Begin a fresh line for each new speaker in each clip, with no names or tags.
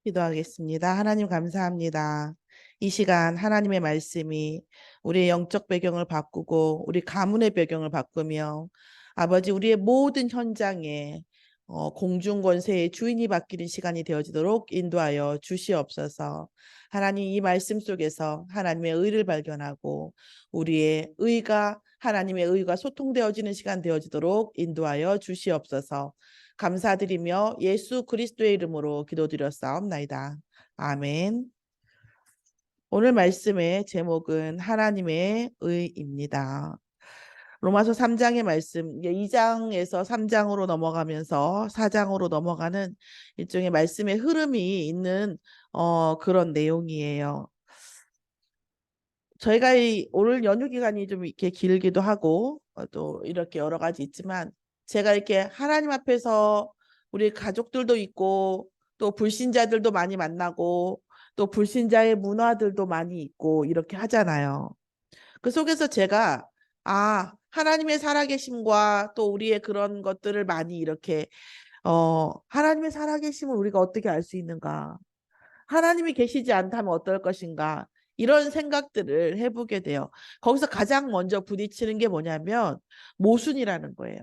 기도하겠습니다. 하나님 감사합니다. 이 시간 하나님의 말씀이 우리의 영적 배경을 바꾸고 우리 가문의 배경을 바꾸며 아버지 우리의 모든 현장에 공중 권세의 주인이 바뀌는 시간이 되어지도록 인도하여 주시옵소서. 하나님 이 말씀 속에서 하나님의 의를 발견하고 우리의 의가 하나님의 의가 소통되어지는 시간 되어지도록 인도하여 주시옵소서. 감사드리며 예수 그리스도의 이름으로 기도드렸사옵나이다. 아멘. 오늘 말씀의 제목은 하나님의 의입니다. 로마서 3장의 말씀, 2장에서 3장으로 넘어가면서 4장으로 넘어가는 일종의 말씀의 흐름이 있는 그런 내용이에요. 저희가 오늘 연휴 기간이 좀 이렇게 길기도 하고 또 이렇게 여러 가지 있지만 제가 이렇게 하나님 앞에서 우리 가족들도 있고 또 불신자들도 많이 만나고 또 불신자의 문화들도 많이 있고 이렇게 하잖아요. 그 속에서 제가 하나님의 살아계심과 또 우리의 그런 것들을 많이 이렇게 하나님의 살아계심을 우리가 어떻게 알 수 있는가? 하나님이 계시지 않다면 어떨 것인가? 이런 생각들을 해보게 돼요. 거기서 가장 먼저 부딪히는 게 뭐냐면 모순이라는 거예요.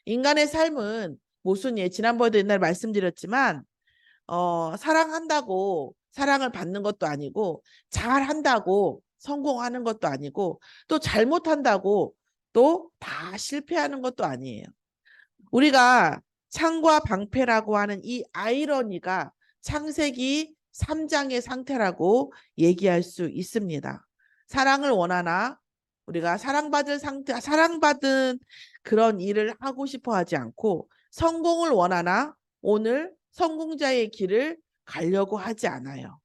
인간의 삶은 모순이에요. 지난번에도 옛날 말씀드렸지만 사랑한다고 사랑을 받는 것도 아니고 잘한다고 성공하는 것도 아니고 또 잘못한다고 또 다 실패하는 것도 아니에요. 우리가 창과 방패라고 하는 이 아이러니가 창세기 3장의 상태라고 얘기할 수 있습니다. 사랑을 원하나 우리가 사랑받은 그런 일을 하고 싶어 하지 않고 성공을 원하나 오늘 성공자의 길을 가려고 하지 않아요.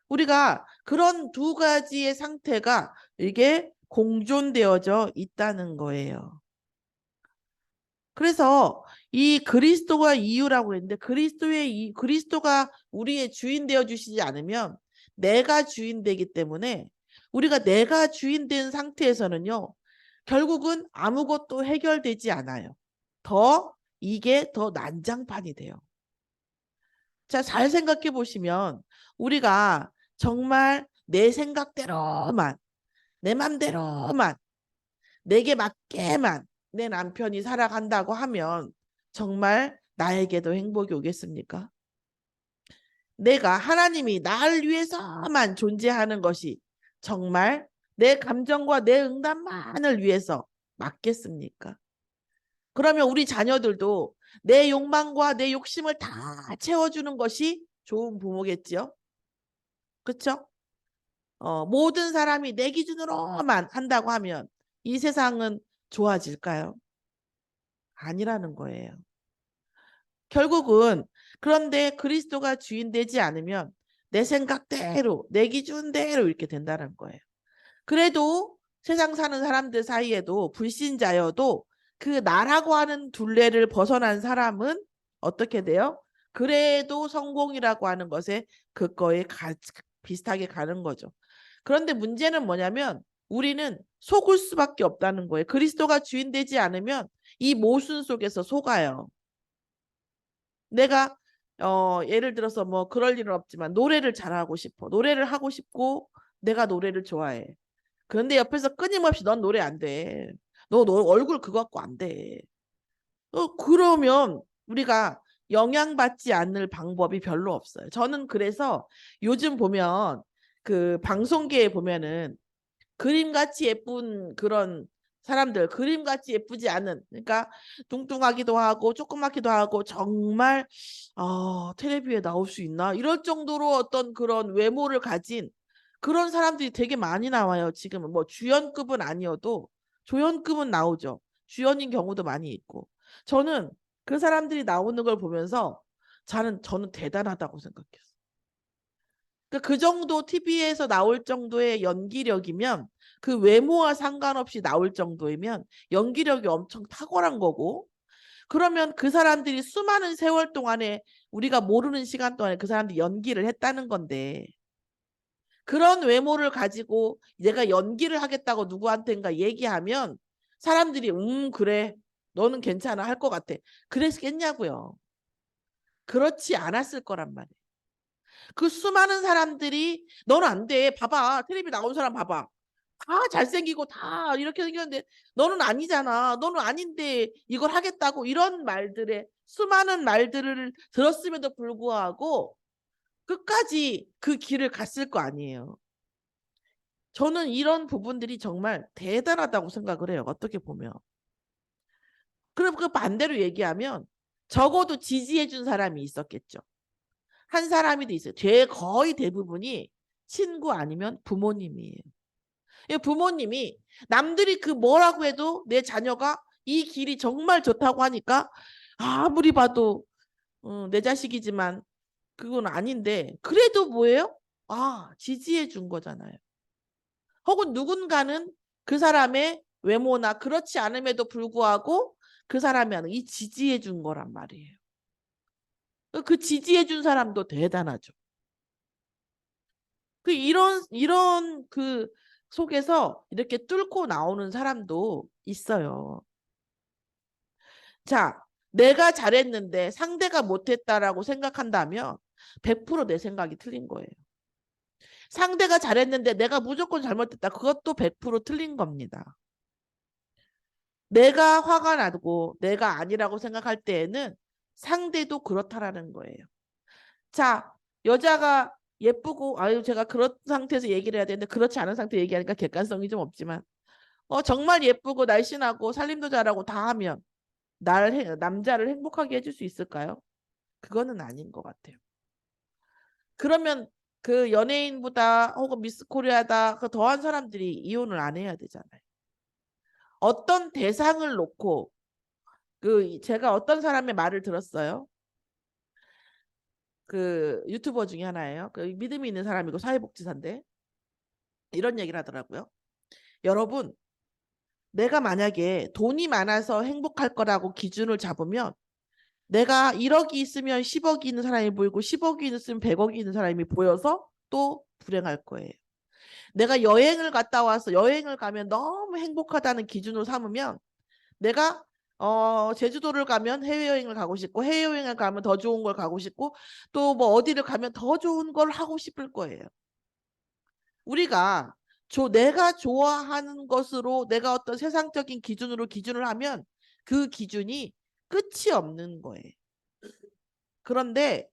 우리가 그런 두 가지의 상태가 이게 공존되어져 있다는 거예요. 그래서 이 그리스도가 이유라고 했는데 그리스도가 우리의 주인 되어 주시지 않으면 내가 주인 되기 때문에 우리가 내가 주인 된 상태에서는요. 결국은 아무것도 해결되지 않아요. 이게 더 난장판이 돼요. 자, 잘 생각해 보시면 우리가 정말 내 생각대로만 내 맘대로만 내게 맞게만 내 남편이 살아간다고 하면 정말 나에게도 행복이 오겠습니까? 내가 하나님이 나를 위해서만 존재하는 것이 정말 내 감정과 내 응답만을 위해서 맞겠습니까? 그러면 우리 자녀들도 내 욕망과 내 욕심을 다 채워주는 것이 좋은 부모겠지요? 그렇죠? 모든 사람이 내 기준으로만 한다고 하면 이 세상은 좋아질까요? 아니라는 거예요. 결국은 그런데 그리스도가 주인 되지 않으면 내 생각대로 내 기준대로 이렇게 된다는 거예요. 그래도 세상 사는 사람들 사이에도 불신자여도 그 나라고 하는 둘레를 벗어난 사람은 어떻게 돼요? 그래도 성공이라고 하는 것에 그거에 비슷하게 가는 거죠. 그런데 문제는 뭐냐면 우리는 속을 수밖에 없다는 거예요. 그리스도가 주인 되지 않으면 이 모순 속에서 속아요. 내가 예를 들어서 뭐 그럴 일은 없지만 노래를 잘하고 싶어. 노래를 하고 싶고 내가 노래를 좋아해. 그런데 옆에서 끊임없이 넌 노래 안 돼. 너 얼굴 그거 갖고 안 돼. 그러면 우리가 영향받지 않을 방법이 별로 없어요. 저는 그래서 요즘 보면 그 방송계에 보면은 그림같이 예쁜 그런 사람들, 그림같이 예쁘지 않은, 그러니까 뚱뚱하기도 하고 조그맣기도 하고 정말 텔레비에 나올 수 있나? 이럴 정도로 어떤 그런 외모를 가진 그런 사람들이 되게 많이 나와요. 지금은 뭐 주연급은 아니어도 조연급은 나오죠. 주연인 경우도 많이 있고. 저는 그 사람들이 나오는 걸 보면서 저는 대단하다고 생각했어요. 그 정도 TV에서 나올 정도의 연기력이면 그 외모와 상관없이 나올 정도이면 연기력이 엄청 탁월한 거고 그러면 그 사람들이 수많은 세월 동안에 우리가 모르는 시간 동안에 그 사람들이 연기를 했다는 건데 그런 외모를 가지고 내가 연기를 하겠다고 누구한테인가 얘기하면 사람들이 그래 너는 괜찮아 할 것 같아. 그랬겠냐고요. 그렇지 않았을 거란 말이에요. 그 수많은 사람들이 너는 안 돼. 봐봐. 텔레비 나온 사람 봐봐. 다 잘생기고 다 이렇게 생겼는데 너는 아니잖아. 너는 아닌데 이걸 하겠다고 이런 말들에 수많은 말들을 들었음에도 불구하고 끝까지 그 길을 갔을 거 아니에요. 저는 이런 부분들이 정말 대단하다고 생각을 해요. 어떻게 보면. 그럼 그 반대로 얘기하면 적어도 지지해 준 사람이 있었겠죠. 한 사람이 돼 있어요. 제 거의 대부분이 친구 아니면 부모님이에요. 부모님이 남들이 그 뭐라고 해도 내 자녀가 이 길이 정말 좋다고 하니까 아무리 봐도 내 자식이지만 그건 아닌데 그래도 뭐예요? 지지해 준 거잖아요. 혹은 누군가는 그 사람의 외모나 그렇지 않음에도 불구하고 그 사람이 하는 이 지지해 준 거란 말이에요. 그 지지해 준 사람도 대단하죠. 그 이런 그 속에서 이렇게 뚫고 나오는 사람도 있어요. 자, 내가 잘했는데 상대가 못했다라고 생각한다면 100%내 생각이 틀린 거예요. 상대가 잘했는데 내가 무조건 잘못했다. 그것도 100% 틀린 겁니다. 내가 화가 나고 내가 아니라고 생각할 때에는 상대도 그렇다라는 거예요. 자, 여자가 예쁘고 아유 제가 그런 상태에서 얘기를 해야 되는데 그렇지 않은 상태 얘기하니까 객관성이 좀 없지만 정말 예쁘고 날씬하고 살림도 잘하고 다 하면 남자를 행복하게 해줄 수 있을까요? 그거는 아닌 것 같아요. 그러면 그 연예인보다 혹은 미스 코리아다 그 더한 사람들이 이혼을 안 해야 되잖아요. 어떤 대상을 놓고 그 제가 어떤 사람의 말을 들었어요. 그 유튜버 중에 하나예요. 그 믿음이 있는 사람이고 사회복지사인데 이런 얘기를 하더라고요. 여러분, 내가 만약에 돈이 많아서 행복할 거라고 기준을 잡으면 내가 1억이 있으면 10억이 있는 사람이 보이고 10억이 있으면 100억이 있는 사람이 보여서 또 불행할 거예요. 내가 여행을 갔다 와서 여행을 가면 너무 행복하다는 기준으로 삼으면 내가 제주도를 가면 해외여행을 가고 싶고 해외여행을 가면 더 좋은 걸 가고 싶고 또 뭐 어디를 가면 더 좋은 걸 하고 싶을 거예요. 우리가 내가 좋아하는 것으로 내가 어떤 세상적인 기준으로 기준을 하면 그 기준이 끝이 없는 거예요. 그런데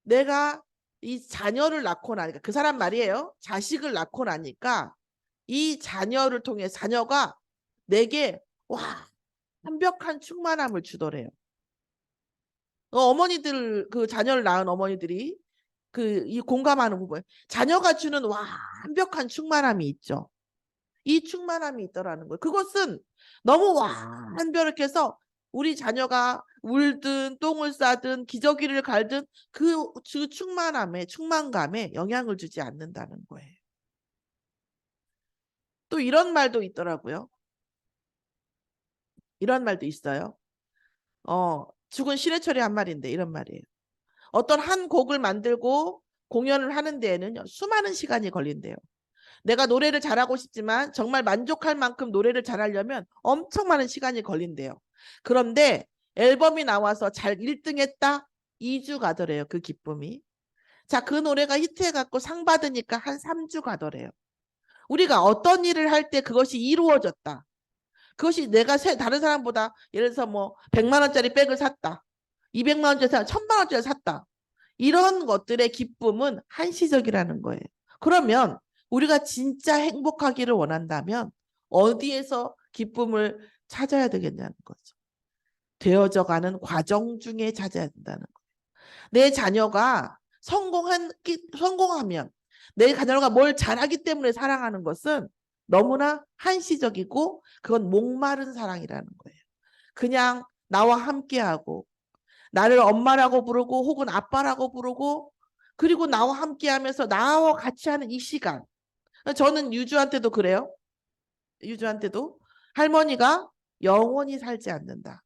내가 이 자녀를 낳고 나니까 그 사람 말이에요. 자식을 낳고 나니까 이 자녀를 통해 자녀가 내게 완벽한 충만함을 주더래요. 어머니들 그 자녀를 낳은 어머니들이 이 공감하는 부분 자녀가 주는 완벽한 충만함이 있죠. 이 충만함이 있더라는 거예요. 그것은 너무 완벽해서 우리 자녀가 울든 똥을 싸든 기저귀를 갈든 그 충만감에 영향을 주지 않는다는 거예요. 또 이런 말도 있더라고요. 이런 말도 있어요. 죽은 시래철이 한 말인데 이런 말이에요. 어떤 한 곡을 만들고 공연을 하는 데에는 수많은 시간이 걸린대요. 내가 노래를 잘하고 싶지만 정말 만족할 만큼 노래를 잘하려면 엄청 많은 시간이 걸린대요. 그런데 앨범이 나와서 잘 1등 했다? 2주 가더래요. 그 기쁨이. 자, 그 노래가 히트해갖고 상 받으니까 한 3주 가더래요. 우리가 어떤 일을 할 때 그것이 이루어졌다. 그것이 내가 다른 사람보다 예를 들어서 뭐 100만 원짜리 백을 샀다. 200만 원짜리 샀다. 1000만 원짜리 샀다. 이런 것들의 기쁨은 한시적이라는 거예요. 그러면 우리가 진짜 행복하기를 원한다면 어디에서 기쁨을 찾아야 되겠냐는 거죠. 되어져가는 과정 중에 찾아야 된다는 거예요. 내 자녀가 성공하면 내 자녀가 뭘 잘하기 때문에 사랑하는 것은 너무나 한시적이고 그건 목마른 사랑이라는 거예요. 그냥 나와 함께하고 나를 엄마라고 부르고 혹은 아빠라고 부르고 그리고 나와 함께하면서 나와 같이 하는 이 시간. 저는 유주한테도 그래요. 유주한테도 할머니가 영원히 살지 않는다.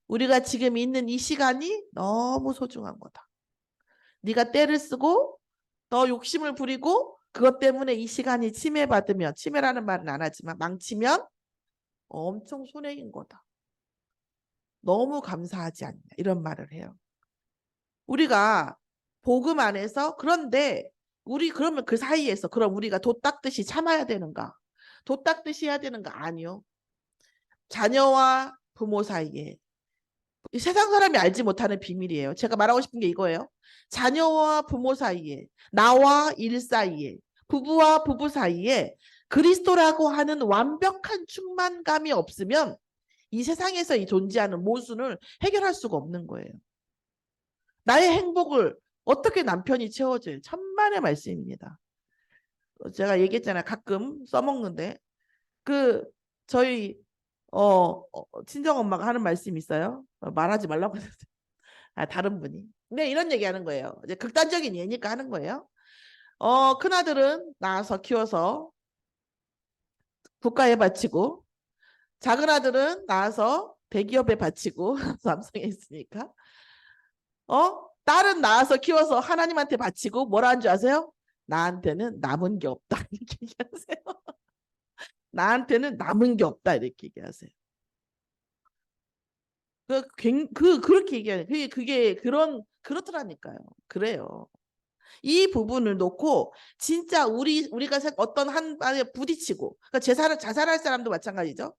우리가 지금 있는 이 시간이 너무 소중한 거다. 네가 때를 쓰고 더 욕심을 부리고 그것 때문에 이 시간이 침해받으면 침해라는 말은 안 하지만 망치면 엄청 손해인 거다. 너무 감사하지 않냐 이런 말을 해요. 우리가 복음 안에서. 그런데 우리 그러면 그 사이에서 그럼 우리가 도 닦듯이 참아야 되는가? 도 닦듯이 해야 되는가? 아니요. 자녀와 부모 사이에 이 세상 사람이 알지 못하는 비밀이에요. 제가 말하고 싶은 게 이거예요. 자녀와 부모 사이에, 나와 일 사이에, 부부와 부부 사이에 그리스도라고 하는 완벽한 충만감이 없으면 이 세상에서 이 존재하는 모순을 해결할 수가 없는 거예요. 나의 행복을 어떻게 남편이 채워줘요? 천만의 말씀입니다. 제가 얘기했잖아요. 가끔 써먹는데 그 저희 친정 엄마가 하는 말씀이 있어요. 말하지 말라고 했는데 다른 분이. 근데 이런 얘기하는 거예요. 이제 극단적인 예니까 하는 거예요. 큰아들은 낳아서 키워서 국가에 바치고 작은 아들은 낳아서 대기업에 바치고 삼성에 있으니까 딸은 낳아서 키워서 하나님한테 바치고 뭐라 한 줄 아세요? 나한테는 남은 게 없다 이렇게 얘기하세요. 나한테는 남은 게 없다 이렇게 얘기하세요. 그렇게 얘기하는 그게 그렇더라니까요. 그래요. 이 부분을 놓고 진짜 우리가 어떤 한 발에 부딪히고 그러니까 자살할 사람도 마찬가지죠.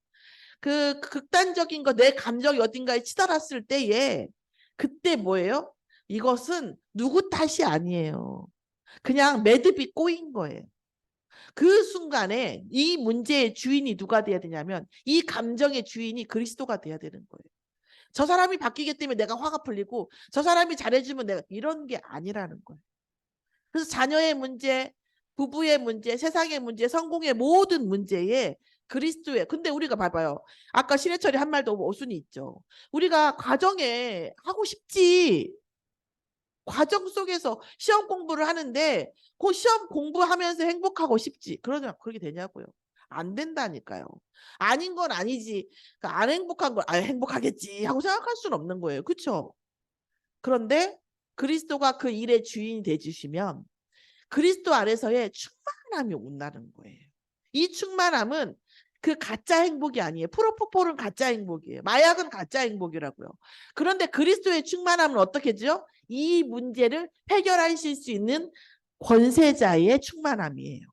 그 극단적인 거 내 감정이 어딘가에 치달았을 때에 그때 뭐예요? 이것은 누구 탓이 아니에요. 그냥 매듭이 꼬인 거예요. 그 순간에 이 문제의 주인이 누가 돼야 되냐면 이 감정의 주인이 그리스도가 돼야 되는 거예요. 저 사람이 바뀌기 때문에 내가 화가 풀리고 저 사람이 잘해주면 내가 이런 게 아니라는 거예요. 그래서 자녀의 문제, 부부의 문제, 세상의 문제, 성공의 모든 문제에 그리스도의 근데 우리가 봐봐요. 아까 신해철이 한 말도 오순이 있죠. 우리가 과정에 하고 싶지. 과정 속에서 시험 공부를 하는데 그 시험 공부하면서 행복하고 싶지. 그러냐 그렇게 되냐고요. 안 된다니까요. 아닌 건 아니지. 그러니까 안 행복한 걸 행복하겠지 하고 생각할 수는 없는 거예요. 그렇죠? 그런데 그리스도가 그 일의 주인이 되주시면 그리스도 안에서의 충만함이 온다는 거예요. 이 충만함은 그 가짜 행복이 아니에요. 프로포폴은 가짜 행복이에요. 마약은 가짜 행복이라고요. 그런데 그리스도의 충만함은 어떻게 하죠? 이 문제를 해결하실 수 있는 권세자의 충만함이에요.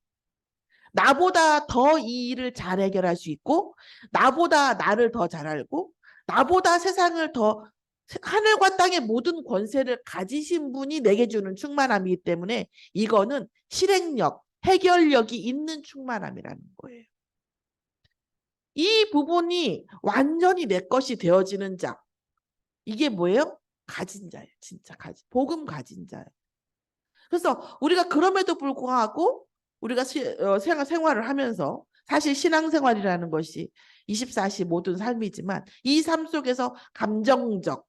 나보다 더 이 일을 잘 해결할 수 있고 나보다 나를 더 잘 알고 나보다 세상을 더 하늘과 땅의 모든 권세를 가지신 분이 내게 주는 충만함이기 때문에 이거는 실행력, 해결력이 있는 충만함이라는 거예요. 이 부분이 완전히 내 것이 되어지는 자. 이게 뭐예요? 가진 자예요. 진짜 복음 가진 자예요. 그래서 우리가 그럼에도 불구하고 우리가 생활을 하면서 사실 신앙생활이라는 것이 24시 모든 삶이지만 이 삶 속에서 감정적,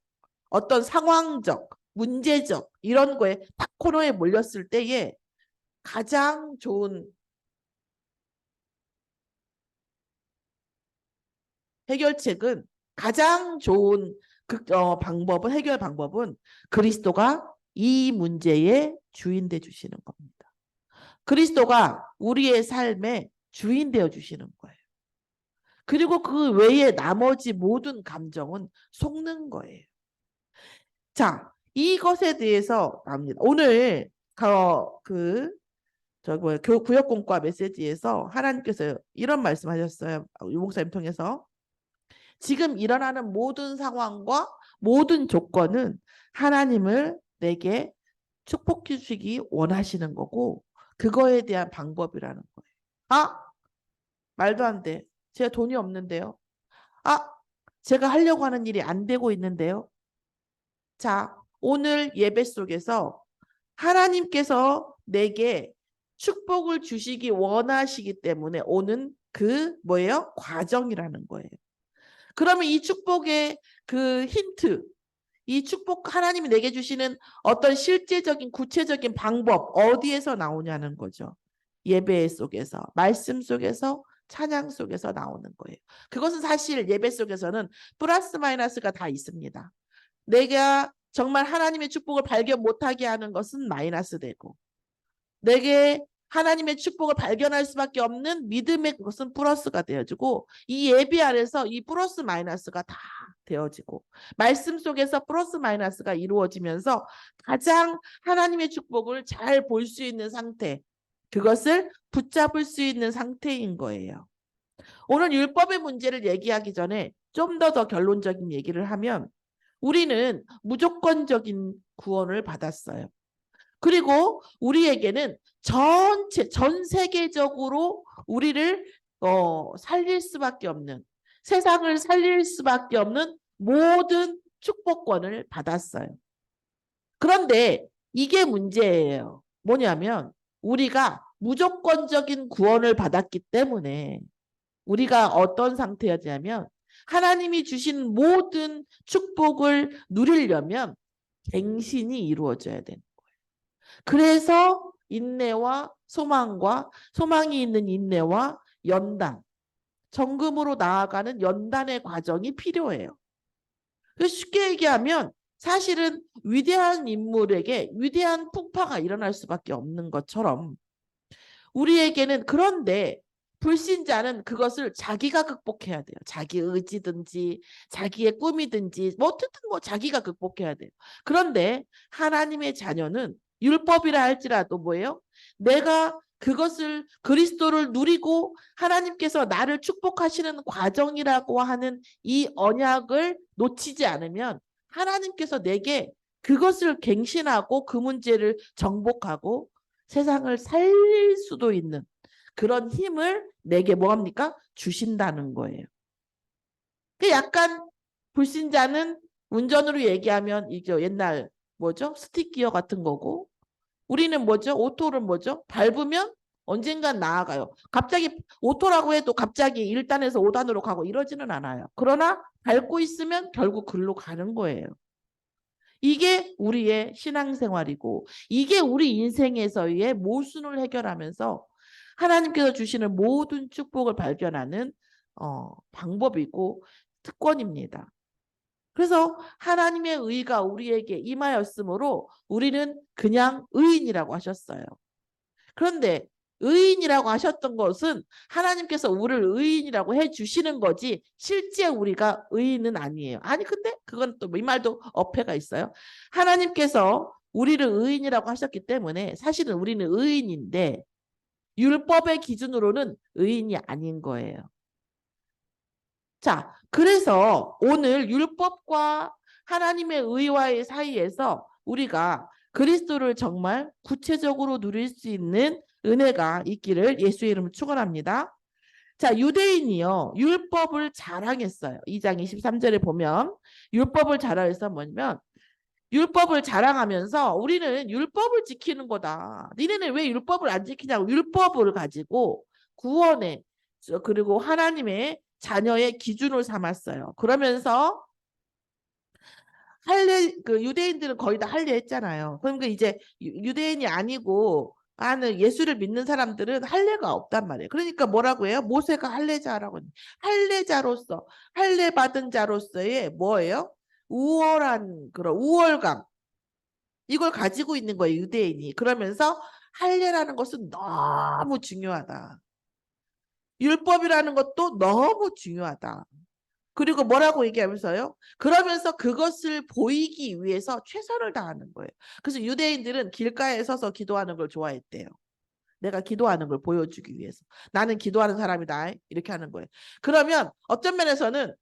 어떤 상황적, 문제적 이런 거에 딱 코너에 몰렸을 때에 가장 좋은 해결책은 가장 좋은 해결 방법은 그리스도가 이 문제의 주인 돼 주시는 겁니다. 그리스도가 우리의 삶의 주인 되어 주시는 거예요. 그리고 그 외에 나머지 모든 감정은 속는 거예요. 자, 이것에 대해서 나옵니다. 오늘 구역공과 메시지에서 하나님께서 이런 말씀하셨어요. 유 목사님 통해서 지금 일어나는 모든 상황과 모든 조건은 하나님을 내게 축복해 주시기 원하시는 거고 그거에 대한 방법이라는 거예요. 말도 안 돼. 제가 돈이 없는데요. 제가 하려고 하는 일이 안 되고 있는데요. 자, 오늘 예배 속에서 하나님께서 내게 축복을 주시기 원하시기 때문에 오는 그 뭐예요? 과정이라는 거예요. 그러면 이 축복의 그 힌트, 이 축복 하나님이 내게 주시는 어떤 실제적인 구체적인 방법 어디에서 나오냐는 거죠. 예배 속에서, 말씀 속에서, 찬양 속에서 나오는 거예요. 그것은 사실 예배 속에서는 플러스 마이너스가 다 있습니다. 내가 정말 하나님의 축복을 발견 못하게 하는 것은 마이너스 되고 내게 하나님의 축복을 발견할 수밖에 없는 믿음의 그것은 플러스가 되어지고 이 예비 안에서 이 플러스 마이너스가 다 되어지고 말씀 속에서 플러스 마이너스가 이루어지면서 가장 하나님의 축복을 잘 볼 수 있는 상태, 그것을 붙잡을 수 있는 상태인 거예요. 오늘 율법의 문제를 얘기하기 전에 좀 더 결론적인 얘기를 하면 우리는 무조건적인 구원을 받았어요. 그리고 우리에게는 전 세계적으로 우리를 살릴 수밖에 없는, 세상을 살릴 수밖에 없는 모든 축복권을 받았어요. 그런데 이게 문제예요. 뭐냐면 우리가 무조건적인 구원을 받았기 때문에 우리가 어떤 상태였냐면 하나님이 주신 모든 축복을 누리려면 갱신이 이루어져야 되는 거예요. 그래서 인내와 소망과 소망이 있는 인내와 연단, 정금으로 나아가는 연단의 과정이 필요해요. 쉽게 얘기하면 사실은 위대한 인물에게 위대한 풍파가 일어날 수밖에 없는 것처럼 우리에게는 그런데 불신자는 그것을 자기가 극복해야 돼요. 자기 의지든지 자기의 꿈이든지 어쨌든 자기가 극복해야 돼요. 그런데 하나님의 자녀는 율법이라 할지라도 뭐예요? 내가 그것을 그리스도를 누리고 하나님께서 나를 축복하시는 과정이라고 하는 이 언약을 놓치지 않으면 하나님께서 내게 그것을 갱신하고 그 문제를 정복하고 세상을 살릴 수도 있는 그런 힘을 내게 뭐합니까? 주신다는 거예요. 약간 불신자는 운전으로 얘기하면 이게 옛날 뭐죠? 스틱기어 같은 거고 우리는 뭐죠? 오토를 뭐죠? 밟으면 언젠간 나아가요. 갑자기 오토라고 해도 갑자기 1단에서 5단으로 가고 이러지는 않아요. 그러나 밟고 있으면 결국 글로 가는 거예요. 이게 우리의 신앙생활이고 이게 우리 인생에서의 모순을 해결하면서 하나님께서 주시는 모든 축복을 발견하는 방법이고 특권입니다. 그래서 하나님의 의가 우리에게 임하였으므로 우리는 그냥 의인이라고 하셨어요. 그런데 의인이라고 하셨던 것은 하나님께서 우리를 의인이라고 해주시는 거지 실제 우리가 의인은 아니에요. 아니 근데 그건 또 이 말도 어폐가 있어요. 하나님께서 우리를 의인이라고 하셨기 때문에 사실은 우리는 의인인데 율법의 기준으로는 의인이 아닌 거예요. 자, 그래서 오늘 율법과 하나님의 의와의 사이에서 우리가 그리스도를 정말 구체적으로 누릴 수 있는 은혜가 있기를 예수의 이름으로 축원합니다. 자, 유대인이요. 율법을 자랑했어요. 2장 23절에 보면 율법을 자랑해서 뭐냐면 율법을 자랑하면서 우리는 율법을 지키는 거다. 니네는 왜 율법을 안 지키냐고 율법을 가지고 구원의 그리고 하나님의 자녀의 기준을 삼았어요. 그러면서 유대인들은 거의 다 할례 했잖아요. 그럼 이제 유대인이 아니고 예수를 믿는 사람들은 할례가 없단 말이에요. 그러니까 뭐라고 해요? 모세가 할례자라고. 할례자로서 할례 받은 자로서의 뭐예요? 우월한 그런 우월감 이걸 가지고 있는 거예요. 유대인이. 그러면서 할례라는 것은 너무 중요하다. 율법이라는 것도 너무 중요하다. 그리고 뭐라고 얘기하면서요? 그러면서 그것을 보이기 위해서 최선을 다하는 거예요. 그래서 유대인들은 길가에 서서 기도하는 걸 좋아했대요. 내가 기도하는 걸 보여주기 위해서. 나는 기도하는 사람이다. 이렇게 하는 거예요. 그러면 어떤 면에서는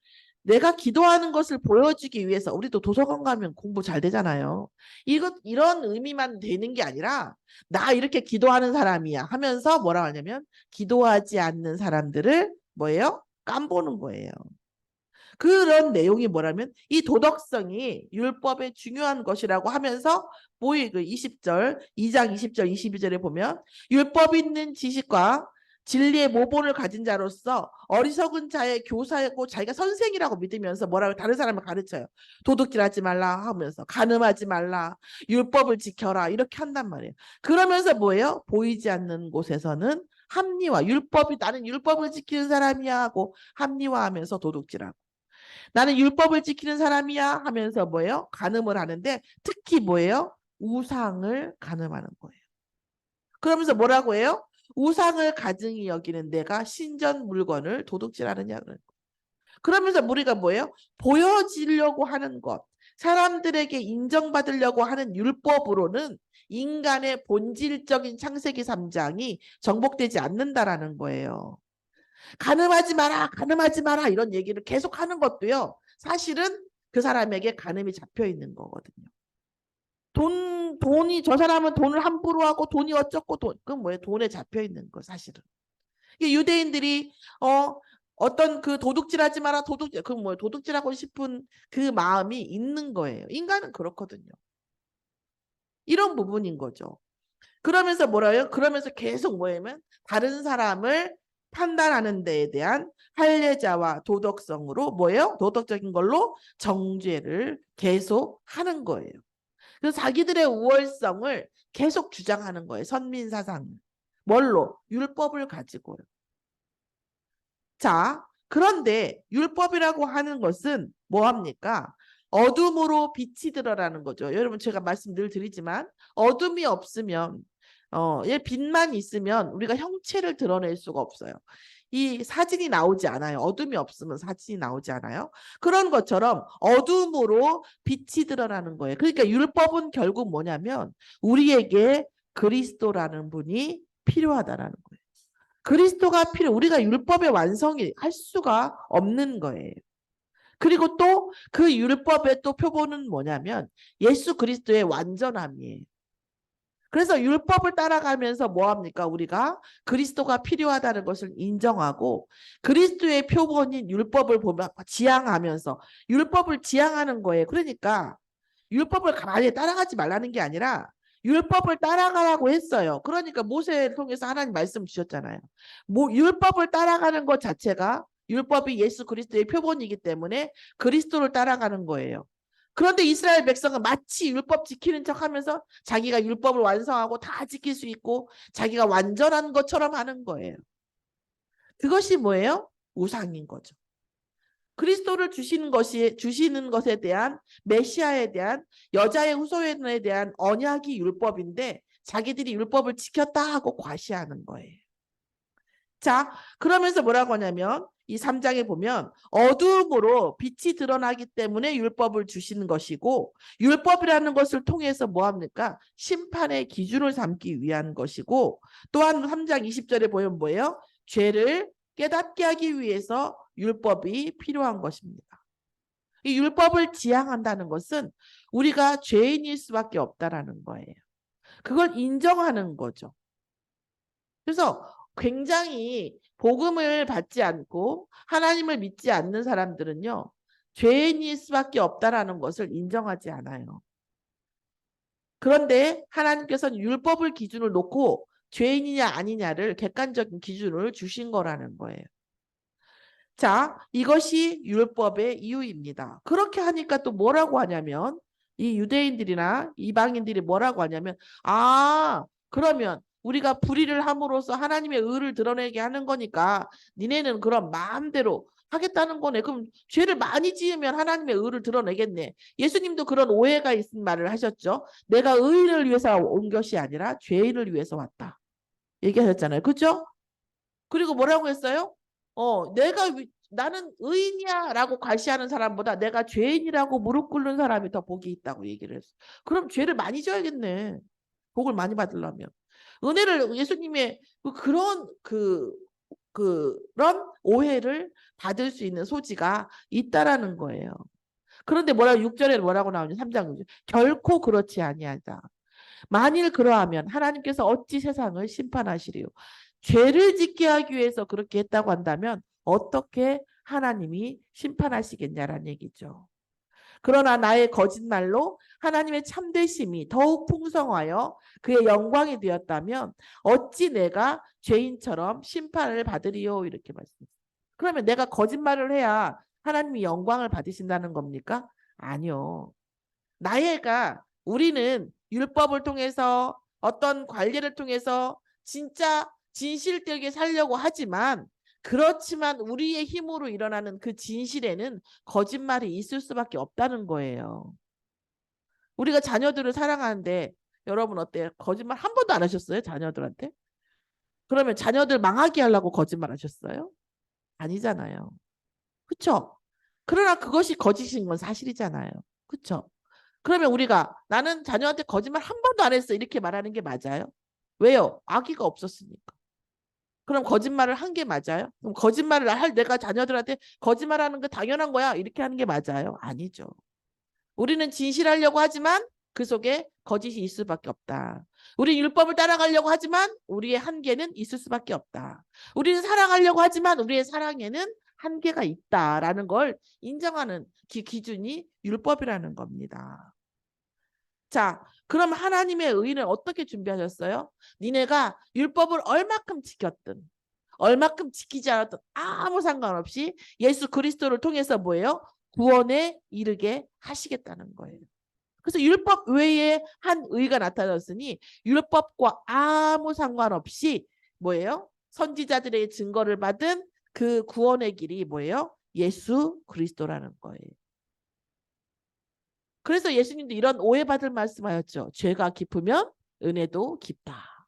내가 기도하는 것을 보여주기 위해서 우리도 도서관 가면 공부 잘 되잖아요. 이런 의미만 되는 게 아니라 나 이렇게 기도하는 사람이야 하면서 뭐라고 하냐면 기도하지 않는 사람들을 뭐예요? 깜보는 거예요. 그런 내용이 뭐라면 이 도덕성이 율법의 중요한 것이라고 하면서 그 20절 2장 20절 22절에 보면 율법 있는 지식과 진리의 모본을 가진 자로서 어리석은 자의 교사였고 자기가 선생이라고 믿으면서 뭐라고 다른 사람을 가르쳐요. 도둑질하지 말라 하면서 간음하지 말라 율법을 지켜라 이렇게 한단 말이에요. 그러면서 뭐예요? 보이지 않는 곳에서는 합리화 나는 율법을 지키는 사람이야 하고 합리화하면서 도둑질하고 나는 율법을 지키는 사람이야 하면서 뭐예요? 간음을 하는데 특히 뭐예요? 우상을 간음하는 거예요. 그러면서 뭐라고 해요? 우상을 가증히 여기는 내가 신전 물건을 도둑질하느냐. 그러면서 우리가 뭐예요? 보여지려고 하는 것, 사람들에게 인정받으려고 하는 율법으로는 인간의 본질적인 창세기 3장이 정복되지 않는다라는 거예요. 간음하지 마라, 간음하지 마라 이런 얘기를 계속 하는 것도요. 사실은 그 사람에게 간음이 잡혀 있는 거거든요. 돈이 저 사람은 돈을 함부로 하고 돈이 어쩌고 그건 뭐예요? 돈에 잡혀 있는 거 사실은. 유대인들이 어떤 그 도둑질하지 마라 그 뭐예요? 도둑질하고 싶은 그 마음이 있는 거예요. 인간은 그렇거든요. 이런 부분인 거죠. 그러면서 뭐라요? 그러면서 계속 뭐냐면 다른 사람을 판단하는 데에 대한 할례자와 도덕성으로 뭐예요? 도덕적인 걸로 정죄를 계속 하는 거예요. 그래서 자기들의 우월성을 계속 주장하는 거예요. 선민사상. 뭘로? 율법을 가지고요. 자, 그런데 율법이라고 하는 것은 뭐합니까? 어둠으로 빛이 들어라는 거죠. 여러분 제가 말씀 늘 드리지만 어둠이 없으면 빛만 있으면 우리가 형체를 드러낼 수가 없어요. 이 사진이 나오지 않아요. 어둠이 없으면 사진이 나오지 않아요. 그런 것처럼 어둠으로 빛이 드러나는 거예요. 그러니까 율법은 결국 뭐냐면 우리에게 그리스도라는 분이 필요하다라는 거예요. 그리스도가 우리가 율법의 완성이 할 수가 없는 거예요. 그리고 또 그 율법의 또 표본은 뭐냐면 예수 그리스도의 완전함이에요. 그래서 율법을 따라가면서 뭐합니까? 우리가 그리스도가 필요하다는 것을 인정하고 그리스도의 표본인 율법을 보면 지향하면서 율법을 지향하는 거예요. 그러니까 율법을 가만히 따라가지 말라는 게 아니라 율법을 따라가라고 했어요. 그러니까 모세를 통해서 하나님 말씀 주셨잖아요. 율법을 따라가는 것 자체가 율법이 예수 그리스도의 표본이기 때문에 그리스도를 따라가는 거예요. 그런데 이스라엘 백성은 마치 율법 지키는 척하면서 자기가 율법을 완성하고 다 지킬 수 있고 자기가 완전한 것처럼 하는 거예요. 그것이 뭐예요? 우상인 거죠. 그리스도를 주시는 것에 대한 메시아에 대한 여자의 후손에 대한 언약이 율법인데 자기들이 율법을 지켰다 하고 과시하는 거예요. 자, 그러면서 뭐라고 하냐면 이 3장에 보면 어둠으로 빛이 드러나기 때문에 율법을 주시는 것이고 율법이라는 것을 통해서 뭐합니까? 심판의 기준을 삼기 위한 것이고 또한 3장 20절에 보면 뭐예요? 죄를 깨닫게 하기 위해서 율법이 필요한 것입니다. 이 율법을 지향한다는 것은 우리가 죄인일 수밖에 없다라는 거예요. 그걸 인정하는 거죠. 그래서 굉장히 복음을 받지 않고 하나님을 믿지 않는 사람들은요. 죄인일 수밖에 없다라는 것을 인정하지 않아요. 그런데 하나님께서는 율법을 기준을 놓고 죄인이냐 아니냐를 객관적인 기준을 주신 거라는 거예요. 자, 이것이 율법의 이유입니다. 그렇게 하니까 또 뭐라고 하냐면 이 유대인들이나 이방인들이 뭐라고 하냐면 그러면 우리가 불의를 함으로써 하나님의 의를 드러내게 하는 거니까 니네는 그럼 마음대로 하겠다는 거네. 그럼 죄를 많이 지으면 하나님의 의를 드러내겠네. 예수님도 그런 오해가 있는 말을 하셨죠. 내가 의인을 위해서 온 것이 아니라 죄인을 위해서 왔다. 얘기하셨잖아요. 그렇죠? 그리고 뭐라고 했어요? 나는 의인이야 라고 과시하는 사람보다 내가 죄인이라고 무릎 꿇는 사람이 더 복이 있다고 얘기를 했어. 그럼 죄를 많이 져야겠네. 복을 많이 받으려면. 은혜를 예수님의 그런 오해를 받을 수 있는 소지가 있다라는 거예요. 그런데 6절에 뭐라고 나오냐? 3장 6절. 결코 그렇지 아니하다. 만일 그러하면 하나님께서 어찌 세상을 심판하시리요. 죄를 짓게 하기 위해서 그렇게 했다고 한다면 어떻게 하나님이 심판하시겠냐라는 얘기죠. 그러나 나의 거짓말로 하나님의 참되심이 더욱 풍성하여 그의 영광이 되었다면 어찌 내가 죄인처럼 심판을 받으리요 이렇게 말씀했어요. 그러면 내가 거짓말을 해야 하나님이 영광을 받으신다는 겁니까? 아니요. 우리는 율법을 통해서 어떤 관리를 통해서 진짜 진실되게 살려고 하지만 그렇지만 우리의 힘으로 일어나는 그 진실에는 거짓말이 있을 수밖에 없다는 거예요. 우리가 자녀들을 사랑하는데 여러분 어때요? 거짓말 한 번도 안 하셨어요? 자녀들한테? 그러면 자녀들 망하게 하려고 거짓말 하셨어요? 아니잖아요. 그쵸? 그러나 그것이 거짓인 건 사실이잖아요. 그쵸? 그러면 우리가 나는 자녀한테 거짓말 한 번도 안 했어 이렇게 말하는 게 맞아요? 왜요? 아기가 없었으니까. 그럼 거짓말을 한 게 맞아요? 그럼 거짓말을 할 내가 자녀들한테 거짓말하는 게 당연한 거야 이렇게 하는 게 맞아요? 아니죠. 우리는 진실하려고 하지만 그 속에 거짓이 있을 수밖에 없다. 우리 율법을 따라가려고 하지만 우리의 한계는 있을 수밖에 없다. 우리는 사랑하려고 하지만 우리의 사랑에는 한계가 있다라는 걸 인정하는 기준이 율법이라는 겁니다. 자, 그럼 하나님의 의는 어떻게 준비하셨어요? 니네가 율법을 얼마큼 지켰든 얼마큼 지키지 않았든 아무 상관없이 예수 그리스도를 통해서 뭐예요? 구원에 이르게 하시겠다는 거예요. 그래서 율법 외에 한 의가 나타났으니 율법과 아무 상관없이 뭐예요? 선지자들의 증거를 받은 그 구원의 길이 뭐예요? 예수 그리스도라는 거예요. 그래서 예수님도 이런 오해받을 말씀하였죠. 죄가 깊으면 은혜도 깊다.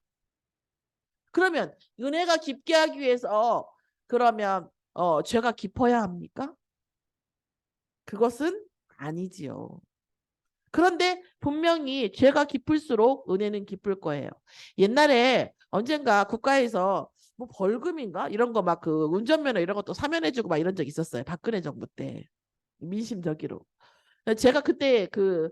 그러면 은혜가 깊게 하기 위해서 그러면 죄가 깊어야 합니까? 그것은 아니지요. 그런데 분명히 죄가 깊을수록 은혜는 깊을 거예요. 옛날에 언젠가 국가에서 뭐 벌금인가 이런 거 막 그 운전면허 이런 것도 사면해주고 막 이런 적 있었어요. 박근혜 정부 때 민심저기로. 제가 그때 그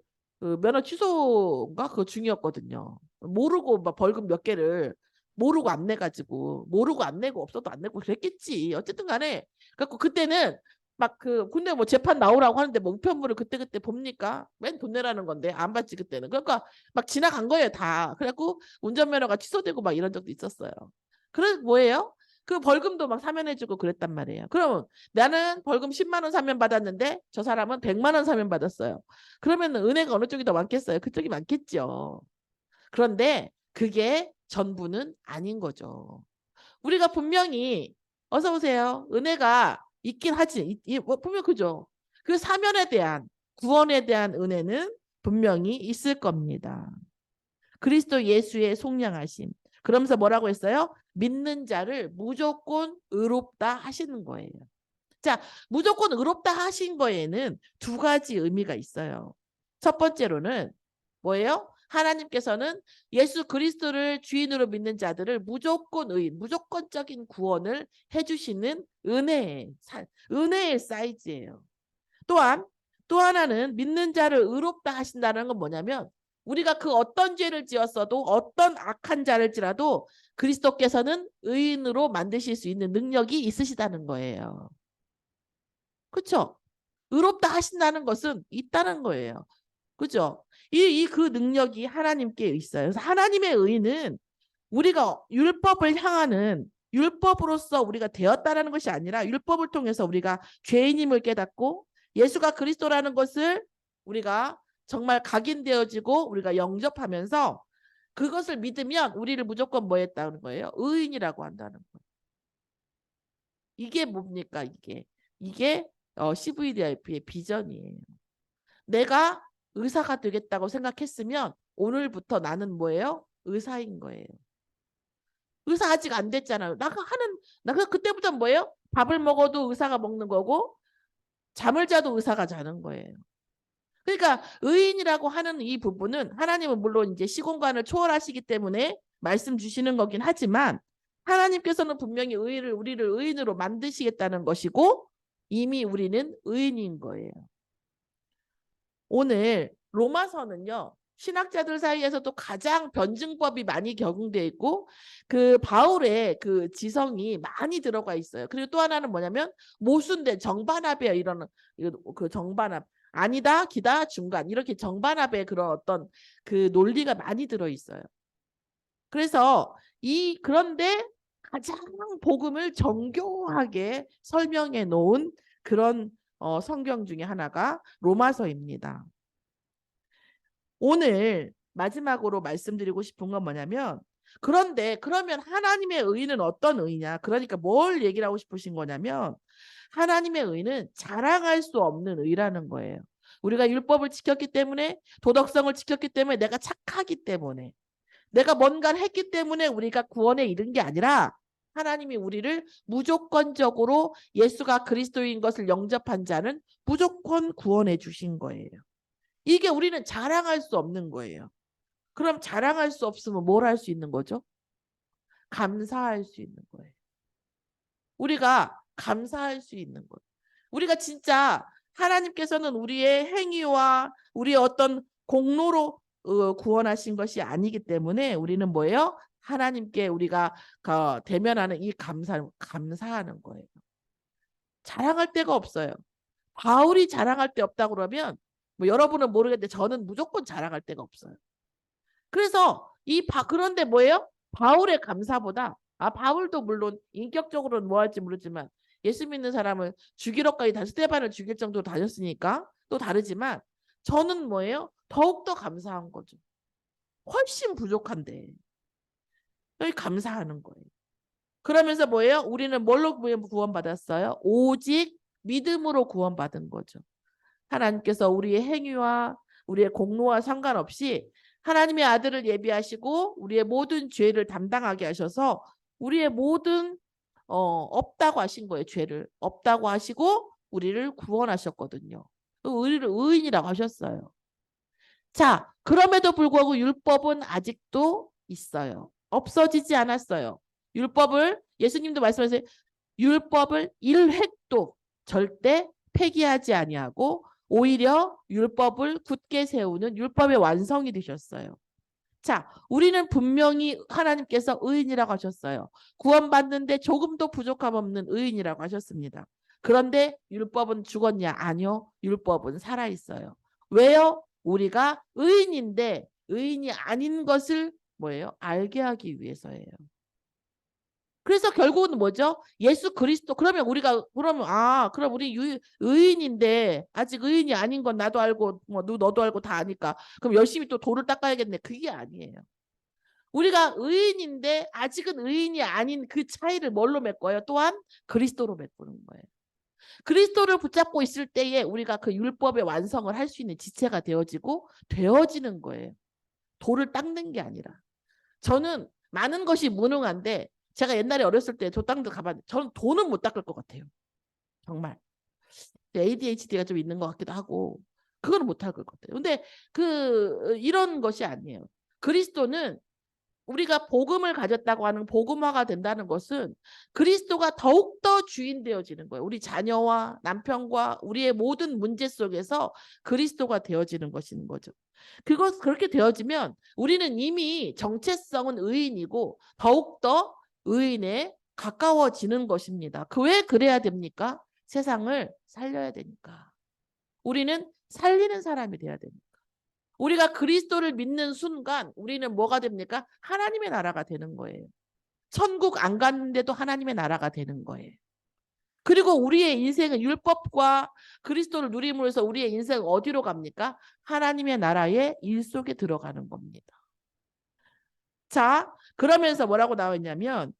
면허 취소인가 그거 중이었거든요. 모르고 막 벌금 몇 개를 모르고 안 내가지고 모르고 안 내고 없어도 안 내고 그랬겠지. 어쨌든 간에 그래갖고 그때는 막 그 근데 뭐 재판 나오라고 하는데 뭐 우편물을 그때 봅니까? 맨 돈 내라는 건데 안 받지 그때는. 그러니까 막 지나간 거예요 다. 그래갖고 운전면허가 취소되고 막 이런 적도 있었어요. 그래 뭐예요? 그 벌금도 막 사면해주고 그랬단 말이에요. 그러면 나는 벌금 10만 원 사면 받았는데 저 사람은 100만 원 사면 받았어요. 그러면 은혜가 어느 쪽이 더 많겠어요? 그쪽이 많겠죠. 그런데 그게 전부는 아닌 거죠. 우리가 분명히 어서 오세요. 은혜가 있긴 하지. 분명 그죠. 그 사면에 대한 구원에 대한 은혜는 분명히 있을 겁니다. 그리스도 예수의 속량하심. 그러면서 뭐라고 했어요? 믿는 자를 무조건 의롭다 하시는 거예요. 자, 무조건 의롭다 하신 거에는 두 가지 의미가 있어요. 첫 번째로는 뭐예요? 하나님께서는 예수 그리스도를 주인으로 믿는 자들을 무조건 무조건적인 구원을 해주시는 은혜의 사이즈예요. 또한 또 하나는 믿는 자를 의롭다 하신다는 건 뭐냐면 우리가 그 어떤 죄를 지었어도 어떤 악한 자를지라도 그리스도께서는 의인으로 만드실 수 있는 능력이 있으시다는 거예요. 그렇죠? 의롭다 하신다는 것은 있다는 거예요. 그죠? 그 능력이 하나님께 있어요. 그래서 하나님의 의는 우리가 율법을 향하는 율법으로서 우리가 되었다라는 것이 아니라 율법을 통해서 우리가 죄인임을 깨닫고 예수가 그리스도라는 것을 우리가 정말 각인되어지고 우리가 영접하면서 그것을 믿으면 우리를 무조건 뭐 했다는 거예요? 의인이라고 한다는 거예요. 이게 뭡니까? 이게 CVDIP의 비전이에요. 내가 의사가 되겠다고 생각했으면 오늘부터 나는 뭐예요? 의사인 거예요. 의사 아직 안 됐잖아요. 나가 그때부터 뭐예요? 밥을 먹어도 의사가 먹는 거고 잠을 자도 의사가 자는 거예요. 그러니까 의인이라고 하는 이 부분은 하나님은 물론 이제 시공간을 초월하시기 때문에 말씀 주시는 거긴 하지만 하나님께서는 분명히 우리를 의인으로 만드시겠다는 것이고 이미 우리는 의인인 거예요. 오늘 로마서는요. 신학자들 사이에서도 가장 변증법이 많이 적용되어 있고 그 바울의 그 지성이 많이 들어가 있어요. 그리고 또 하나는 뭐냐면 모순된 정반합이에요. 이런 그 정반합 아니다, 기다, 중간 이렇게 정반합의 그런 어떤 그 논리가 많이 들어 있어요. 그래서 그런데 가장 복음을 정교하게 설명해 놓은 그런 성경 중에 하나가 로마서입니다. 오늘 마지막으로 말씀드리고 싶은 건 뭐냐면 그러면 하나님의 의는 어떤 의냐? 그러니까 뭘 얘기를 하고 싶으신 거냐면 하나님의 의는 자랑할 수 없는 의라는 거예요. 우리가 율법을 지켰기 때문에 도덕성을 지켰기 때문에 내가 착하기 때문에 내가 뭔가를 했기 때문에 우리가 구원에 이른 게 아니라 하나님이 우리를 무조건적으로 예수가 그리스도인 것을 영접한 자는 무조건 구원해 주신 거예요. 이게 우리는 자랑할 수 없는 거예요. 그럼 자랑할 수 없으면 뭘 할 수 있는 거죠? 감사할 수 있는 거예요. 우리가 감사할 수 있는 거예요. 우리가 진짜 하나님께서는 우리의 행위와 우리의 어떤 공로로 구원하신 것이 아니기 때문에 우리는 뭐예요? 하나님께 우리가 대면하는 이 감사하는 거예요. 자랑할 데가 없어요. 바울이 자랑할 데 없다고 그러면 뭐 여러분은 모르겠는데 저는 무조건 자랑할 데가 없어요. 그래서 그런데 뭐예요? 바울의 감사보다 바울도 물론 인격적으로는 뭐 할지 모르지만 예수 믿는 사람을 죽이러까지 스데반을 죽일 정도로 다녔으니까 또 다르지만 저는 뭐예요? 더욱더 감사한 거죠. 훨씬 부족한데 여기 감사하는 거예요. 그러면서 뭐예요? 우리는 뭘로 구원받았어요? 오직 믿음으로 구원받은 거죠. 하나님께서 우리의 행위와 우리의 공로와 상관없이 하나님의 아들을 예비하시고 우리의 모든 죄를 담당하게 하셔서 우리의 모든 없다고 하신 거예요. 죄를 없다고 하시고 우리를 구원하셨거든요. 우리를 의인이라고 하셨어요. 자, 그럼에도 불구하고 율법은 아직도 있어요. 없어지지 않았어요. 율법을 예수님도 말씀하세요. 율법을 1획도 절대 폐기하지 아니하고 오히려 율법을 굳게 세우는 율법의 완성이 되셨어요. 자, 우리는 분명히 하나님께서 의인이라고 하셨어요. 구원받는데 조금도 부족함 없는 의인이라고 하셨습니다. 그런데 율법은 죽었냐? 아니요. 율법은 살아있어요. 왜요? 우리가 의인인데 의인이 아닌 것을 뭐예요? 알게 하기 위해서예요. 그래서 결국은 뭐죠? 예수 그리스도. 그러면 그럼 우리 의인인데 아직 의인이 아닌 건 나도 알고 뭐 너도 알고 다 아니까 그럼 열심히 또 도를 닦아야겠네. 그게 아니에요. 우리가 의인인데 아직은 의인이 아닌 그 차이를 뭘로 메꿔요? 또한 그리스도로 메꾸는 거예요. 그리스도를 붙잡고 있을 때에 우리가 그 율법의 완성을 할 수 있는 지체가 되어지는 거예요. 도를 닦는 게 아니라. 저는 많은 것이 무능한데 제가 옛날에 어렸을 때 저 땅도 가봤는데 저는 돈은 못 닦을 것 같아요. 정말. ADHD가 좀 있는 것 같기도 하고 그거는 못 할 것 같아요. 근데 이런 것이 아니에요. 그리스도는 우리가 복음을 가졌다고 하는 복음화가 된다는 것은 그리스도가 더욱더 주인 되어지는 거예요. 우리 자녀와 남편과 우리의 모든 문제 속에서 그리스도가 되어지는 것인 거죠. 그렇게 되어지면 우리는 이미 정체성은 의인이고 더욱더 의인에 가까워지는 것입니다. 왜 그래야 됩니까? 세상을 살려야 되니까. 우리는 살리는 사람이 돼야 됩니다. 우리가 그리스도를 믿는 순간 우리는 뭐가 됩니까? 하나님의 나라가 되는 거예요. 천국 안 갔는데도 하나님의 나라가 되는 거예요. 그리고 우리의 인생은 율법과 그리스도를 누림으로 해서 우리의 인생은 어디로 갑니까? 하나님의 나라의 일 속에 들어가는 겁니다. 자, 그러면서 뭐라고 나왔냐면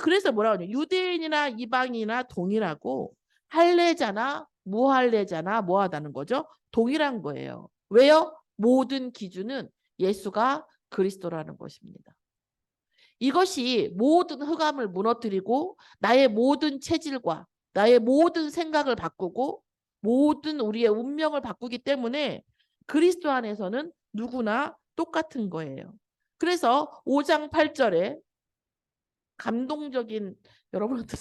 그래서 뭐라고 하냐? 유대인이나 이방인이나 동일하고 할례자나 무할례자나 뭐하다는 거죠? 동일한 거예요. 왜요? 모든 기준은 예수가 그리스도라는 것입니다. 이것이 모든 흑암을 무너뜨리고 나의 모든 체질과 나의 모든 생각을 바꾸고 모든 우리의 운명을 바꾸기 때문에 그리스도 안에서는 누구나 똑같은 거예요. 그래서 5장 8절에 감동적인 여러분한테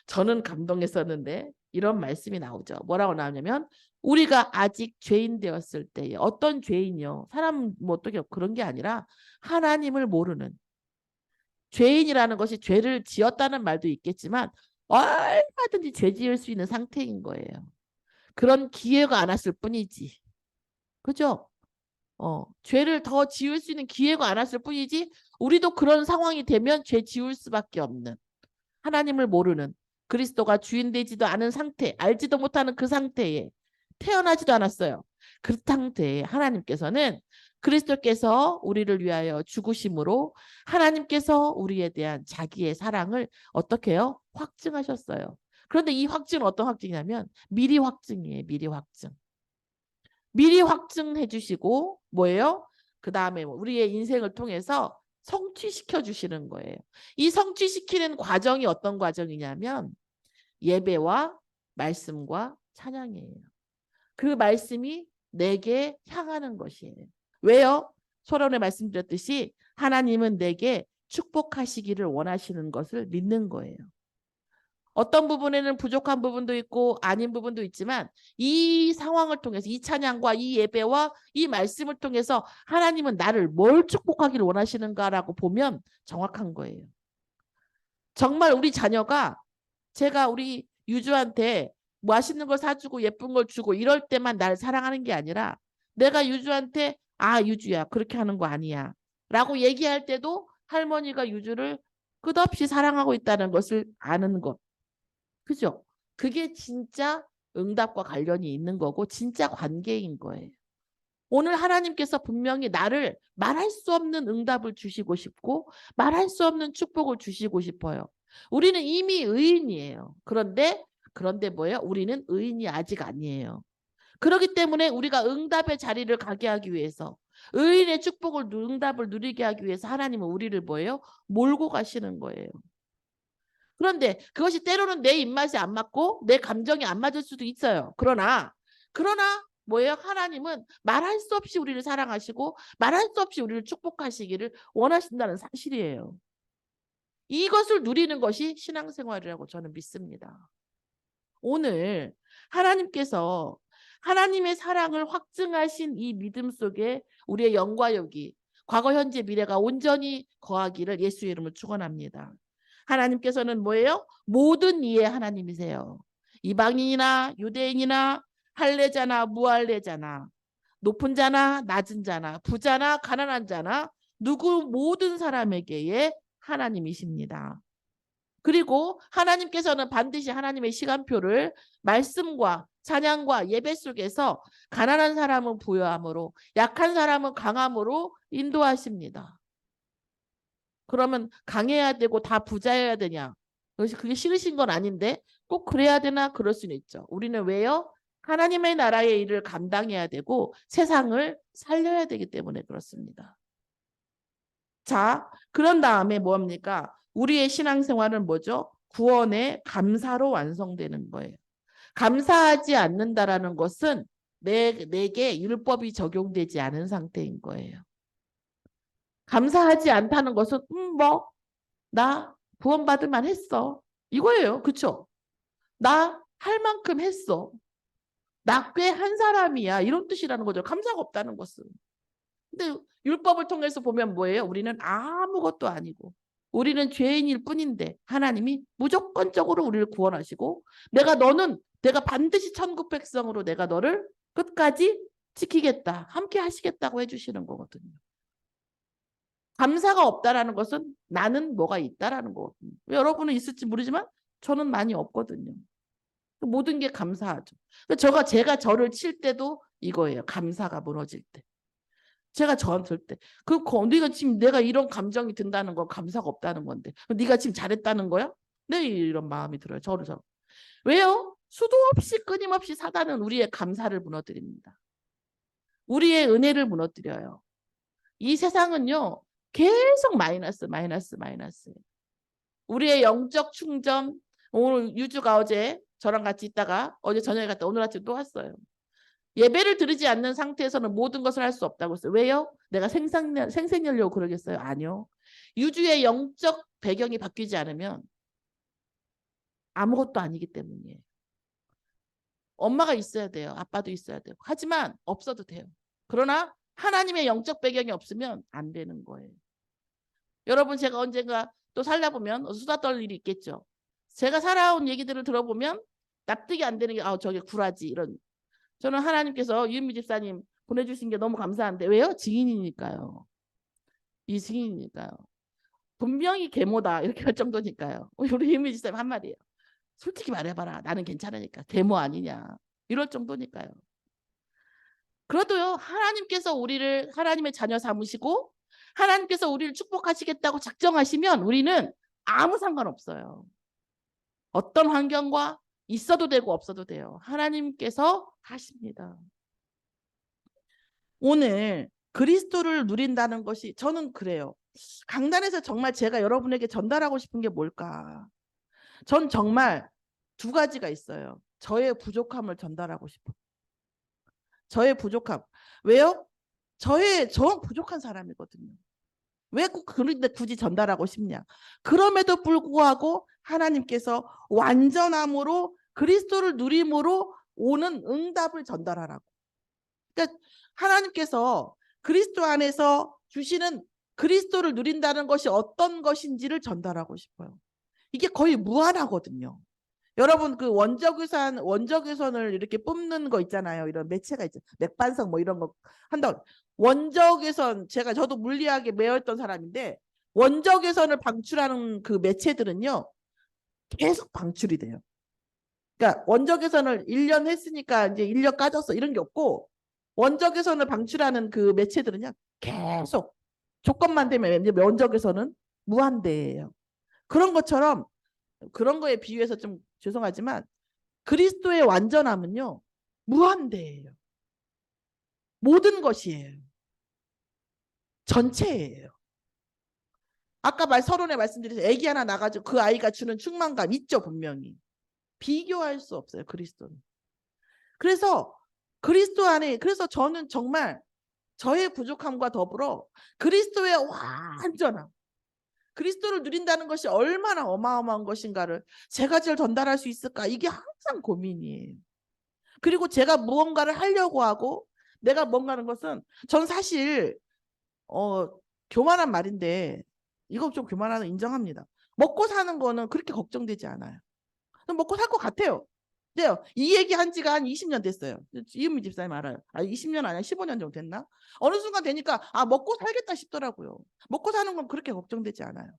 저는 감동했었는데 이런 말씀이 나오죠. 뭐라고 나오냐면 우리가 아직 죄인 되었을 때에 어떤 죄인이요? 사람 뭐 어떻게 그런 게 아니라 하나님을 모르는 죄인이라는 것이 죄를 지었다는 말도 있겠지만 얼마든지 죄 지을 수 있는 상태인 거예요. 그런 기회가 안 왔을 뿐이지. 그죠? 죄를 더 지을 수 있는 기회가 안 왔을 뿐이지 우리도 그런 상황이 되면 죄 지을 수밖에 없는 하나님을 모르는 그리스도가 주인 되지도 않은 상태, 알지도 못하는 그 상태에 태어나지도 않았어요. 그 상태에 하나님께서는 그리스도께서 우리를 위하여 죽으심으로 하나님께서 우리에 대한 자기의 사랑을 어떻게 해요? 확증하셨어요. 그런데 이 확증은 어떤 확증이냐면 미리 확증이에요. 미리 확증. 미리 확증해 주시고 뭐예요? 그 다음에 우리의 인생을 통해서 성취시켜 주시는 거예요. 이 성취시키는 과정이 어떤 과정이냐면 예배와 말씀과 찬양이에요. 그 말씀이 내게 향하는 것이에요. 왜요? 서론에 말씀드렸듯이 하나님은 내게 축복하시기를 원하시는 것을 믿는 거예요. 어떤 부분에는 부족한 부분도 있고 아닌 부분도 있지만 이 상황을 통해서 이 찬양과 이 예배와 이 말씀을 통해서 하나님은 나를 뭘 축복하기를 원하시는가라고 보면 정확한 거예요. 정말 우리 자녀가 제가 우리 유주한테 맛있는 걸 사주고 예쁜 걸 주고 이럴 때만 날 사랑하는 게 아니라 내가 유주한테 아 유주야 그렇게 하는 거 아니야 라고 얘기할 때도 할머니가 유주를 끝없이 사랑하고 있다는 것을 아는 것. 그죠? 그게 진짜 응답과 관련이 있는 거고 진짜 관계인 거예요. 오늘 하나님께서 분명히 나를 말할 수 없는 응답을 주시고 싶고 말할 수 없는 축복을 주시고 싶어요. 우리는 이미 의인이에요. 그런데 뭐예요? 우리는 의인이 아직 아니에요. 그렇기 때문에 우리가 응답의 자리를 가게 하기 위해서 의인의 축복을 응답을 누리게 하기 위해서 하나님은 우리를 뭐예요? 몰고 가시는 거예요. 그런데 그것이 때로는 내 입맛에 안 맞고 내 감정이 안 맞을 수도 있어요. 그러나 뭐예요? 하나님은 말할 수 없이 우리를 사랑하시고 말할 수 없이 우리를 축복하시기를 원하신다는 사실이에요. 이것을 누리는 것이 신앙생활이라고 저는 믿습니다. 오늘 하나님께서 하나님의 사랑을 확증하신 이 믿음 속에 우리의 영과 육이 과거, 현재, 미래가 온전히 거하기를 예수의 이름으로 축원합니다. 하나님께서는 뭐예요? 모든 이의 하나님이세요. 이방인이나 유대인이나 할례자나 무할례자나 높은 자나 낮은 자나 부자나 가난한 자나 누구 모든 사람에게의 하나님이십니다. 그리고 하나님께서는 반드시 하나님의 시간표를 말씀과 찬양과 예배 속에서 가난한 사람은 부요함으로 약한 사람은 강함으로 인도하십니다. 그러면 강해야 되고 다 부자여야 되냐? 그게 싫으신 건 아닌데 꼭 그래야 되나? 그럴 수는 있죠. 우리는 왜요? 하나님의 나라의 일을 감당해야 되고 세상을 살려야 되기 때문에 그렇습니다. 자, 그런 다음에 뭡니까? 우리의 신앙생활은 뭐죠? 구원의 감사로 완성되는 거예요. 감사하지 않는다라는 것은 내게 율법이 적용되지 않은 상태인 거예요. 감사하지 않다는 것은 나 구원받을 만 했어. 이거예요. 그렇죠? 나 할 만큼 했어. 나 꽤 한 사람이야. 이런 뜻이라는 거죠. 감사가 없다는 것은. 근데 율법을 통해서 보면 뭐예요? 우리는 아무것도 아니고 우리는 죄인일 뿐인데 하나님이 무조건적으로 우리를 구원하시고 내가 반드시 천국 백성으로 내가 너를 끝까지 지키겠다. 함께 하시겠다고 해주시는 거거든요. 감사가 없다라는 것은 나는 뭐가 있다라는 거거든요. 여러분은 있을지 모르지만 저는 많이 없거든요. 모든 게 감사하죠. 제가 저를 칠 때도 이거예요. 감사가 무너질 때. 제가 저한테 때 네가 지금 내가 이런 감정이 든다는 건 감사가 없다는 건데 네가 지금 잘했다는 거야? 네, 이런 마음이 들어요. 저를. 왜요? 수도 없이 끊임없이 사단은 우리의 감사를 무너뜨립니다. 우리의 은혜를 무너뜨려요. 이 세상은요. 계속 마이너스. 우리의 영적 충전. 오늘 유주가 어제 저랑 같이 있다가 어제 저녁에 갔다 오늘 아침 또 왔어요. 예배를 드리지 않는 상태에서는 모든 것을 할 수 없다고 했어요. 왜요? 내가 생생하려고 그러겠어요? 아니요. 유주의 영적 배경이 바뀌지 않으면 아무것도 아니기 때문이에요. 엄마가 있어야 돼요. 아빠도 있어야 돼요. 하지만 없어도 돼요. 그러나 하나님의 영적 배경이 없으면 안 되는 거예요. 여러분 제가 언젠가 또 살다 보면 수다 떨 일이 있겠죠. 제가 살아온 얘기들을 들어보면 납득이 안 되는 게 저게 구라지 이런. 저는 하나님께서 유은미 집사님 보내주신 게 너무 감사한데 왜요? 증인이니까요. 이 증인이니까요. 분명히 계모다 이렇게 할 정도니까요. 우리 유은미 집사님 한 말이에요. 솔직히 말해봐라. 나는 괜찮으니까. 계모 아니냐. 이럴 정도니까요. 그래도요. 하나님께서 우리를 하나님의 자녀 삼으시고 하나님께서 우리를 축복하시겠다고 작정하시면 우리는 아무 상관없어요. 어떤 환경과 있어도 되고 없어도 돼요. 하나님께서 하십니다. 오늘 그리스도를 누린다는 것이 저는 그래요. 강단에서 정말 제가 여러분에게 전달하고 싶은 게 뭘까? 전 정말 두 가지가 있어요. 저의 부족함을 전달하고 싶어. 저의 부족함. 왜요? 저 부족한 사람이거든요. 왜 꼭 그런데 굳이 전달하고 싶냐? 그럼에도 불구하고 하나님께서 완전함으로 그리스도를 누림으로 오는 응답을 전달하라고. 그러니까 하나님께서 그리스도 안에서 주시는 그리스도를 누린다는 것이 어떤 것인지를 전달하고 싶어요. 이게 거의 무한하거든요. 여러분 그 원적외선을 이렇게 뽑는 거 있잖아요. 이런 매체가 있죠. 맥반석 뭐 이런 거 한다. 원적외선 저도 물리학에 매여있던 사람인데 원적외선을 방출하는 그 매체들은요 계속 방출이 돼요. 그러니까 원적외선을 1년 했으니까 이제 1년 까졌어 이런 게 없고 원적외선을 방출하는 그 매체들은요 계속 조건만 되면 이제 원적외선은 무한대예요. 그런 것처럼 그런 거에 비유해서 좀 죄송하지만 그리스도의 완전함은요 무한대예요. 모든 것이에요. 전체예요. 아까 서론에 말씀드려서 애기 하나 나가지고 그 아이가 주는 충만감 있죠. 분명히. 비교할 수 없어요. 그리스도는. 그래서 그리스도 안에 그래서 저는 정말 저의 부족함과 더불어 그리스도의 완전함 그리스도를 누린다는 것이 얼마나 어마어마한 것인가를 제가 제일 전달할 수 있을까 이게 항상 고민이에요. 그리고 제가 무언가를 하려고 하고 내가 뭔가하는 것은 전 사실 교만한 말인데 이거 좀 교만하는 인정합니다. 먹고 사는 거는 그렇게 걱정되지 않아요. 먹고 살 것 같아요. 네요. 이 얘기 한 지가 한 20년 됐어요. 이은미 집사님 알아요. 20년 아니야 15년 정도 됐나? 어느 순간 되니까 먹고 살겠다 싶더라고요. 먹고 사는 건 그렇게 걱정되지 않아요.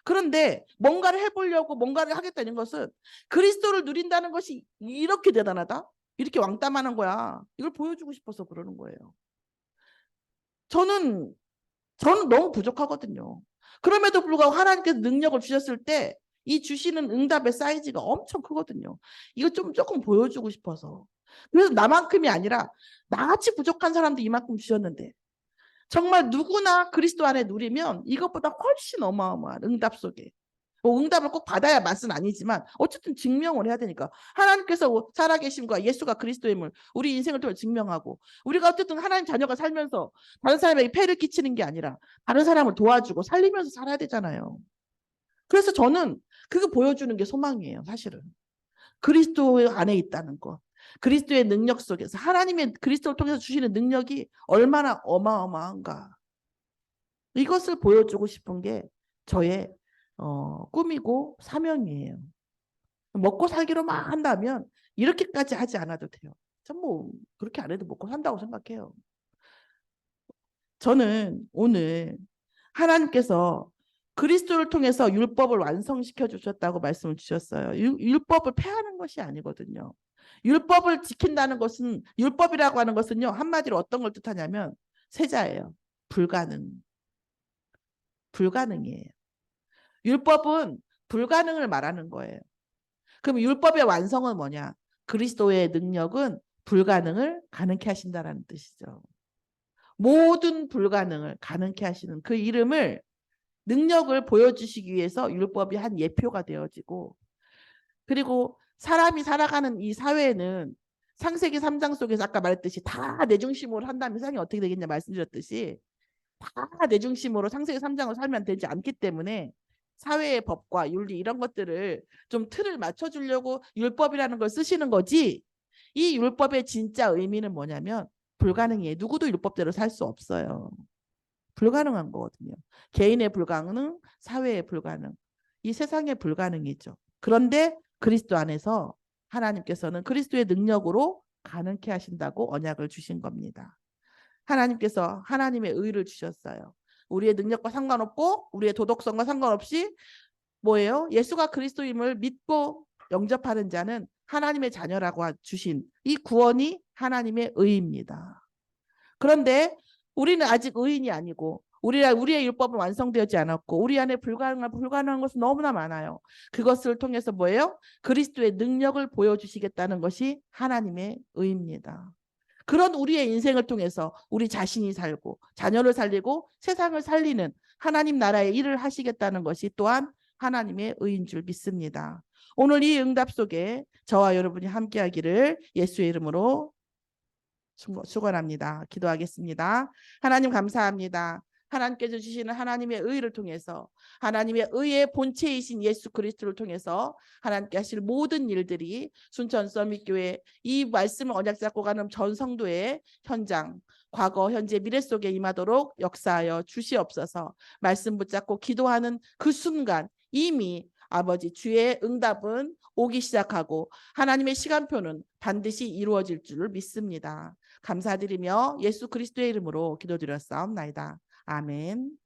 그런데 뭔가를 해보려고 뭔가를 하겠다는 것은 그리스도를 누린다는 것이 이렇게 대단하다? 이렇게 왕따만한 거야. 이걸 보여주고 싶어서 그러는 거예요. 저는 너무 부족하거든요. 그럼에도 불구하고 하나님께서 능력을 주셨을 때 이 주시는 응답의 사이즈가 엄청 크거든요. 이거 조금 보여주고 싶어서. 그래서 나만큼이 아니라 나같이 부족한 사람도 이만큼 주셨는데 정말 누구나 그리스도 안에 누리면 이것보다 훨씬 어마어마한 응답 속에 뭐 응답을 꼭 받아야 맛은 아니지만 어쨌든 증명을 해야 되니까 하나님께서 살아계심과 예수가 그리스도임을 우리 인생을 통해 증명하고 우리가 어쨌든 하나님 자녀가 살면서 다른 사람에게 폐를 끼치는 게 아니라 다른 사람을 도와주고 살리면서 살아야 되잖아요. 그래서 저는 그거 보여주는 게 소망이에요. 사실은 그리스도 안에 있다는 것 그리스도의 능력 속에서 하나님의 그리스도를 통해서 주시는 능력이 얼마나 어마어마한가 이것을 보여주고 싶은 게 저의 꿈이고 사명이에요. 먹고 살기로만 한다면 이렇게까지 하지 않아도 돼요. 전 뭐 그렇게 안 해도 먹고 산다고 생각해요. 저는 오늘 하나님께서 그리스도를 통해서 율법을 완성시켜 주셨다고 말씀을 주셨어요. 율법을 폐하는 것이 아니거든요. 율법을 지킨다는 것은 율법이라고 하는 것은요. 한마디로 어떤 걸 뜻하냐면 세자예요. 불가능이에요. 율법은 불가능을 말하는 거예요. 그럼 율법의 완성은 뭐냐? 그리스도의 능력은 불가능을 가능케 하신다라는 뜻이죠. 모든 불가능을 가능케 하시는 그 이름을 능력을 보여주시기 위해서 율법이 한 예표가 되어지고 그리고 사람이 살아가는 이 사회에는 창세기 3장 속에서 아까 말했듯이 다 내 중심으로 한다면 세상이 어떻게 되겠냐 말씀드렸듯이 다 내 중심으로 창세기 3장으로 살면 되지 않기 때문에 사회의 법과 윤리 이런 것들을 좀 틀을 맞춰주려고 율법이라는 걸 쓰시는 거지 이 율법의 진짜 의미는 뭐냐면 불가능해. 누구도 율법대로 살 수 없어요. 불가능한 거거든요. 개인의 불가능, 사회의 불가능, 이 세상의 불가능이죠. 그런데 그리스도 안에서 하나님께서는 그리스도의 능력으로 가능케 하신다고 언약을 주신 겁니다. 하나님께서 하나님의 의를 주셨어요. 우리의 능력과 상관없고 우리의 도덕성과 상관없이 뭐예요? 예수가 그리스도임을 믿고 영접하는 자는 하나님의 자녀라고 주신 이 구원이 하나님의 의입니다. 그런데 우리는 아직 의인이 아니고 우리의 율법은 완성되지 않았고 우리 안에 불가능한 것은 너무나 많아요. 그것을 통해서 뭐예요? 그리스도의 능력을 보여주시겠다는 것이 하나님의 의입니다. 그런 우리의 인생을 통해서 우리 자신이 살고 자녀를 살리고 세상을 살리는 하나님 나라의 일을 하시겠다는 것이 또한 하나님의 의인 줄 믿습니다. 오늘 이 응답 속에 저와 여러분이 함께하기를 예수의 이름으로 축원합니다. 기도하겠습니다. 하나님 감사합니다. 하나님께서 주시는 하나님의 의를 통해서 하나님의 의의 본체이신 예수 그리스도를 통해서 하나님께 하실 모든 일들이 순천 서밋교회 이 말씀을 언약 잡고 가는 전 성도의 현장 과거 현재 미래 속에 임하도록 역사하여 주시옵소서. 말씀 붙잡고 기도하는 그 순간 이미 아버지 주의 응답은 오기 시작하고 하나님의 시간표는 반드시 이루어질 줄 믿습니다. 감사드리며 예수 그리스도의 이름으로 기도드렸사옵나이다. 아멘.